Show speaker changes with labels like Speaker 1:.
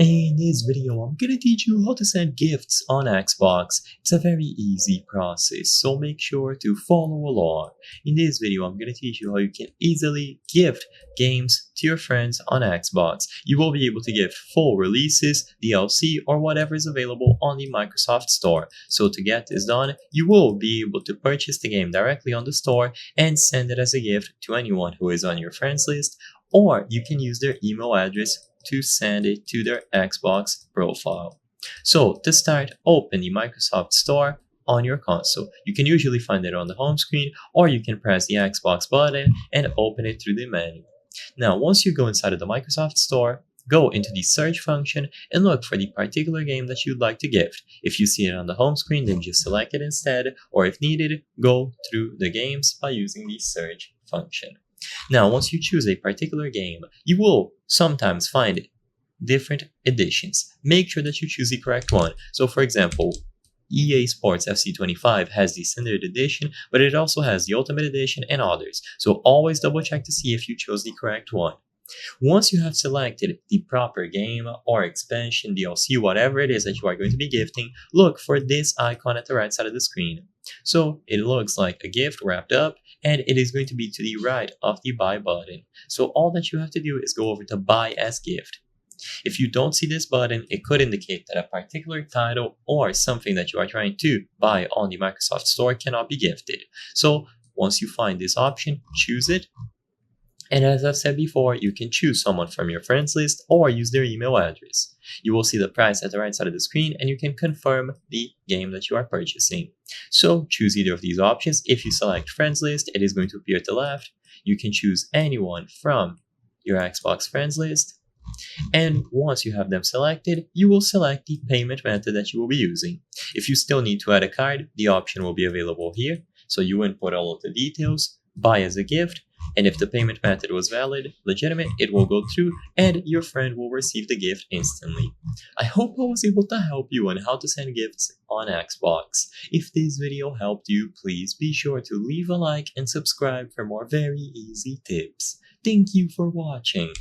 Speaker 1: In this video, I'm gonna teach you how to send gifts on Xbox. It's a very easy process, so make sure to follow along. In this video, I'm gonna teach you how you can easily gift games to your friends on Xbox. You will be able to gift full releases, DLC, or whatever is available on the Microsoft Store. So to get this done, you will be able to purchase the game directly on the store and send it as a gift to anyone who is on your friends list, or you can use their email address to send it to their Xbox profile. So to start, open the Microsoft Store on your console. You can usually find it on the home screen, or you can press the Xbox button and open it through the menu. Now, once you go inside of the Microsoft Store, go into the search function and look for the particular game that you'd like to gift. If you see it on the home screen, then just select it instead, or if needed, go through the games by using the search function. Now, once you choose a particular game, you will sometimes find different editions. Make sure that you choose the correct one. So, for example, EA Sports FC 25 has the standard edition, but it also has the Ultimate Edition and others. So always double check to see if you chose the correct one. Once you have selected the proper game or expansion, DLC, whatever it is that you are going to be gifting, look for this icon at the right side of the screen. So it looks like a gift wrapped up, and it is going to be to the right of the buy button. So all that you have to do is go over to buy as gift. If you don't see this button, it could indicate that a particular title or something that you are trying to buy on the Microsoft Store cannot be gifted. So once you find this option, choose it. And as I've said before, you can choose someone from your friends list or use their email address. You will see the price at the right side of the screen, and you can confirm the game that you are purchasing. So choose either of these options. If you select friends list, it is going to appear to the left. You can choose anyone from your Xbox friends list. And once you have them selected, you will select the payment method that you will be using. If you still need to add a card, the option will be available here. So you input all of the details, buy as a gift, and if the payment method was valid, legitimate, it will go through and your friend will receive the gift instantly. I hope I was able to help you on how to send gifts on Xbox. If this video helped you, please be sure to leave a like and subscribe for more very easy tips. Thank you for watching.